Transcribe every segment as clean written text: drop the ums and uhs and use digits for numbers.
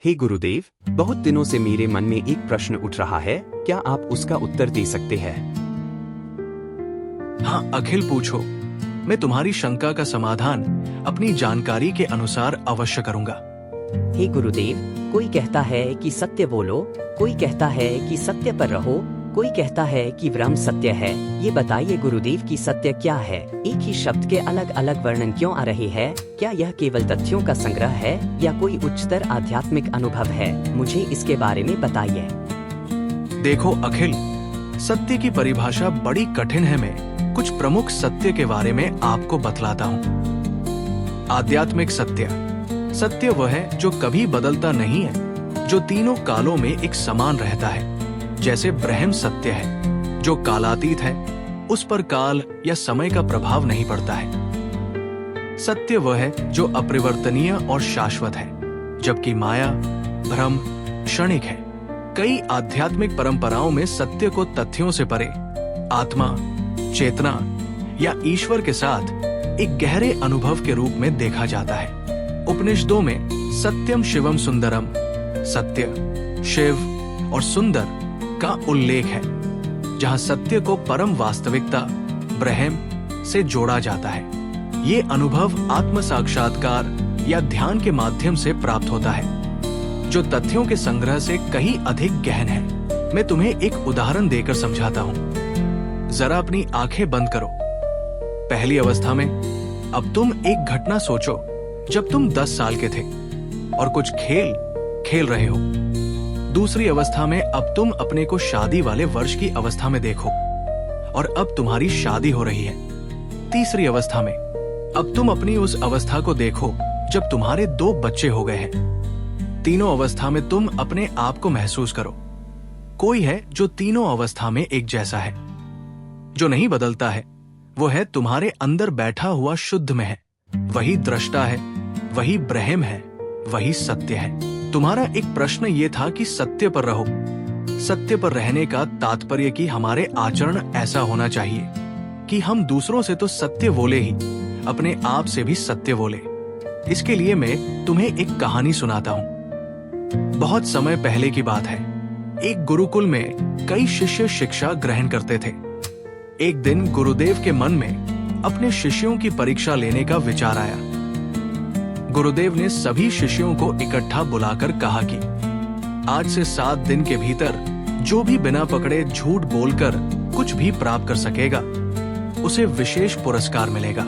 हे गुरुदेव, बहुत दिनों से मेरे मन में एक प्रश्न उठ रहा है, क्या आप उसका उत्तर दे सकते हैं? हाँ अखिल, पूछो। मैं तुम्हारी शंका का समाधान अपनी जानकारी के अनुसार अवश्य करूंगा। हे गुरुदेव, कोई कहता है कि सत्य बोलो, कोई कहता है कि सत्य पर रहो, कोई कहता है कि ब्रह्म सत्य है। ये बताइए गुरुदेव कि सत्य क्या है? एक ही शब्द के अलग अलग वर्णन क्यों आ रहे हैं? क्या यह केवल तथ्यों का संग्रह है या कोई उच्चतर आध्यात्मिक अनुभव है? मुझे इसके बारे में बताइए। देखो अखिल, सत्य की परिभाषा बड़ी कठिन है। मैं कुछ प्रमुख सत्य के बारे में आपको बतलाता हूँ। आध्यात्मिक सत्य, सत्य वह है जो कभी बदलता नहीं है, जो तीनों कालों में एक समान रहता है। जैसे ब्रह्म सत्य है, जो कालातीत है, उस पर काल या समय का प्रभाव नहीं पड़ता है। सत्य वह है जो अपरिवर्तनीय और शाश्वत है, जबकि माया, भ्रम क्षणिक है। कई आध्यात्मिक परंपराओं में सत्य को तथ्यों से परे, आत्मा, चेतना या ईश्वर के साथ एक गहरे अनुभव के रूप में देखा जाता है। उपनिषदों में सत्यम शिवम सुंदरम, सत्य, शिव और सुंदर का उल्लेख है, जहां सत्य को परम वास्तविकता, ब्रह्म से जोड़ा जाता है। ये अनुभव आत्म साक्षात्कार या ध्यान के माध्यम से प्राप्त होता है, जो तथ्यों के संग्रह से कहीं अधिक गहन है। मैं तुम्हें एक उदाहरण देकर समझाता हूँ। जरा अपनी आंखें बंद करो। पहली अवस्था में अब तुम एक घटना सोचो जब तुम 10 साल के थे और कुछ खेल खेल रहे हो। दूसरी अवस्था में अब तुम अपने को शादी वाले वर्ष की अवस्था में देखो और अब तुम्हारी शादी हो रही है। तीसरी अवस्था में अब तुम अपनी उस अवस्था को देखो जब तुम्हारे 2 बच्चे हो गए हैं। तीनों अवस्था में तुम अपने आप को महसूस करो। कोई है जो तीनों अवस्था में एक जैसा है। जो नहीं बदलता है वो है तुम्हारे अंदर बैठा हुआ शुद्ध में है। वही दृष्टा है, वही ब्रह्म है, वही सत्य है। तुम्हारा एक प्रश्न ये था कि सत्य पर रहो। सत्य पर रहने का तात्पर्य कि हमारे आचरण ऐसा होना चाहिए कि हम दूसरों से तो सत्य बोले ही, अपने आप से भी सत्य बोले। इसके लिए मैं तुम्हें एक कहानी सुनाता हूँ। बहुत समय पहले की बात है। एक गुरुकुल में कई शिष्य शिक्षा ग्रहण करते थे। एक दिन गुरुदेव के मन में अपने शिष्यों की परीक्षा लेने का विचार आया। गुरुदेव ने सभी शिष्यों को इकट्ठा बुलाकर कहा कि आज से 7 दिन के भीतर जो भी बिना पकड़े झूठ बोलकर कुछ भी प्राप्त कर सकेगा, उसे विशेष पुरस्कार मिलेगा।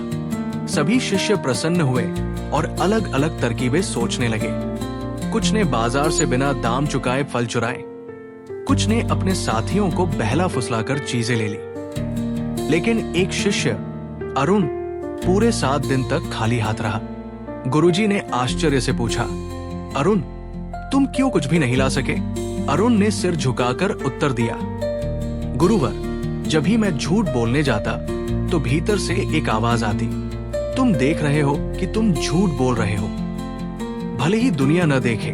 सभी शिष्य प्रसन्न हुए और अलग अलग तरकीबें सोचने लगे। कुछ ने बाजार से बिना दाम चुकाए फल चुराए, कुछ ने अपने साथियों को बहला फुसलाकर चीजें ले ली। लेकिन एक शिष्य अरुण पूरे 7 दिन तक खाली हाथ रहा। गुरुजी ने आश्चर्य से पूछा, अरुण, तुम क्यों कुछ भी नहीं ला सके? अरुण ने सिर झुकाकर उत्तर दिया, गुरुवर, जब भी मैं झूठ बोलने जाता तो भीतर से एक आवाज आती, तुम देख रहे हो कि तुम झूठ बोल रहे हो। भले ही दुनिया न देखे,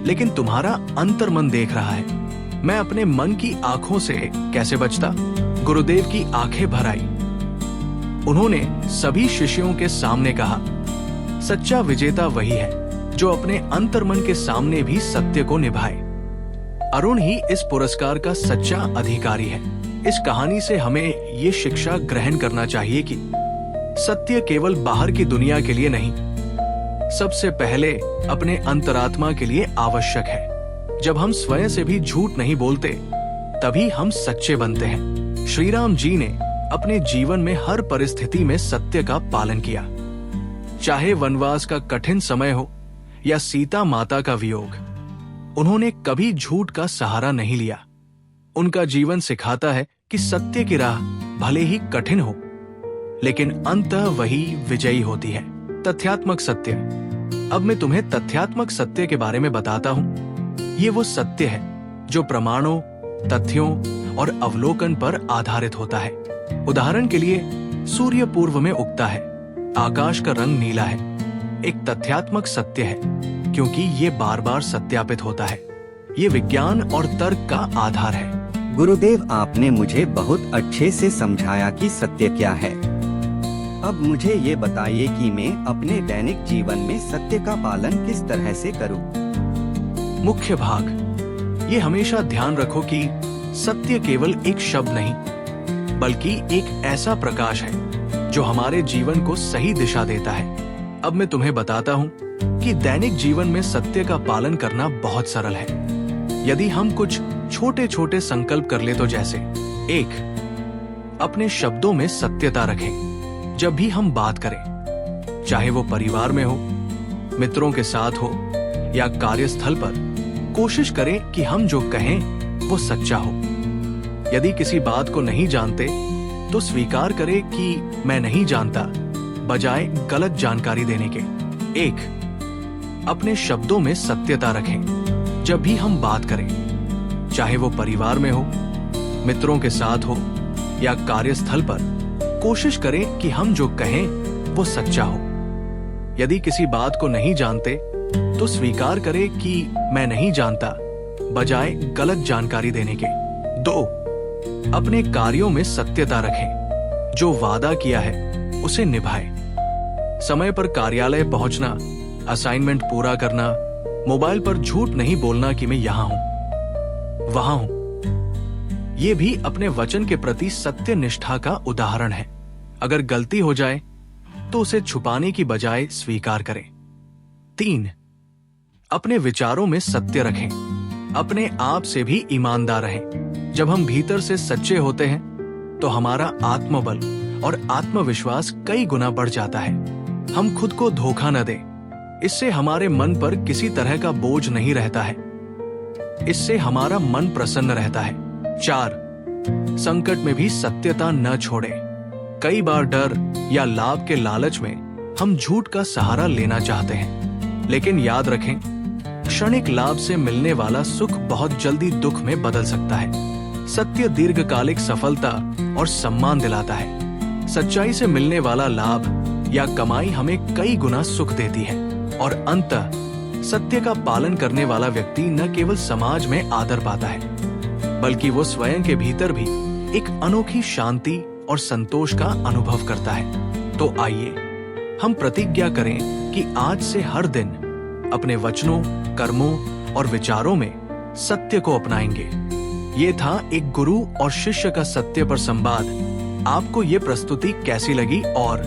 लेकिन तुम्हारा अंतर्मन देख रहा है। मैं अपने मन की आंखों से कैसे बचता? गुरुदेव की आंखें भर आई। उन्होंने सभी शिष्यों के सामने कहा, सच्चा विजेता वही है जो अपने अंतर्मन के सामने भी सत्य को निभाए। अरुण ही इस पुरस्कार का सच्चा अधिकारी है। इस कहानी से हमें ये शिक्षा ग्रहण करना चाहिए कि सत्य केवल बाहर की दुनिया के लिए नहीं, सबसे पहले अपने अंतरात्मा के लिए आवश्यक है। जब हम स्वयं से भी झूठ नहीं बोलते, तभी हम सच्चे बनते हैं। श्री राम जी ने अपने जीवन में हर परिस्थिति में सत्य का पालन किया। चाहे वनवास का कठिन समय हो या सीता माता का वियोग, उन्होंने कभी झूठ का सहारा नहीं लिया। उनका जीवन सिखाता है कि सत्य की राह भले ही कठिन हो, लेकिन अंततः वही विजयी होती है। तथ्यात्मक सत्य। अब मैं तुम्हें तथ्यात्मक सत्य के बारे में बताता हूँ। ये वो सत्य है जो प्रमाणों, तथ्यों और अवलोकन पर आधारित होता है। उदाहरण के लिए, सूर्य पूर्व में उगता है, आकाश का रंग नीला है। एक तथ्यात्मक सत्य है, क्योंकि ये बार बार सत्यापित होता है। ये विज्ञान और तर्क का आधार है। गुरुदेव, आपने मुझे बहुत अच्छे से समझाया कि सत्य क्या है। अब मुझे ये बताइए कि मैं अपने दैनिक जीवन में सत्य का पालन किस तरह से करूं? मुख्य भाग। ये हमेशा ध्यान रखो कि सत्य केवल एक शब्द नहीं, बल्कि एक ऐसा प्रकाश है जो हमारे जीवन को सही दिशा देता है। अब मैं तुम्हें बताता हूँ कि दैनिक जीवन में सत्य का पालन करना बहुत सरल है। यदि हम कुछ छोटे छोटे संकल्प कर ले तो जैसे 1. अपने शब्दों में सत्यता रखें। जब भी हम बात करें, चाहे वो परिवार में हो, मित्रों के साथ हो या कार्यस्थल पर, कोशिश करें कि हम जो कहें वो सच्चा हो। यदि किसी बात को नहीं जानते तो स्वीकार करें कि मैं नहीं जानता, बजाय गलत जानकारी देने के। 1. अपने शब्दों में सत्यता रखें। जब भी हम बात करें, चाहे वो परिवार में हो, मित्रों के साथ हो या कार्यस्थल पर, कोशिश करें कि हम जो कहें वो सच्चा हो। यदि किसी बात को नहीं जानते तो स्वीकार करें कि मैं नहीं जानता, बजाय गलत जानकारी देने के। 2. अपने कार्यों में सत्यता रखें। जो वादा किया है उसे निभाएं। समय पर कार्यालय पहुंचना, असाइनमेंट पूरा करना, मोबाइल पर झूठ नहीं बोलना कि मैं यहां हूं, वहां हूं। ये भी अपने वचन के प्रति सत्य निष्ठा का उदाहरण है। अगर गलती हो जाए तो उसे छुपाने की बजाय स्वीकार करें। 3. अपने विचारों में सत्य रखें। अपने आप से भी ईमानदार रहें। जब हम भीतर से सच्चे होते हैं तो हमारा आत्मबल और आत्मविश्वास कई गुना बढ़ जाता है। हम खुद को धोखा न दें। इससे हमारे मन पर किसी तरह का बोझ नहीं रहता है। इससे हमारा मन प्रसन्न रहता है। 4. संकट में भी सत्यता न छोड़ें। कई बार डर या लाभ के लालच में हम झूठ का सहारा लेना चाहते हैं, लेकिन याद रखें, क्षणिक लाभ से मिलने वाला सुख बहुत जल्दी दुख में बदल सकता है। सत्य दीर्घकालिक सफलता और सम्मान दिलाता है। सच्चाई से मिलने वाला लाभ या कमाई हमें कई गुना सुख देती है, और अंततः सत्य का पालन करने वाला व्यक्ति न केवल समाज में आदर पाता है, बल्कि वो स्वयं के भीतर भी एक अनोखी शांति और संतोष का अनुभव करता है। तो आइए हम प्रतिज्ञा करें कि आज से हर दिन अपने वचनों, कर्मों और विचारों में सत्य को अपनाएंगे। ये था एक गुरु और शिष्य का सत्य पर संवाद। आपको ये प्रस्तुति कैसी लगी और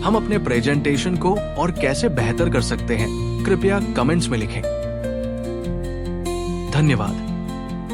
हम अपने प्रेजेंटेशन को और कैसे बेहतर कर सकते हैं, कृपया कमेंट्स में लिखें। धन्यवाद।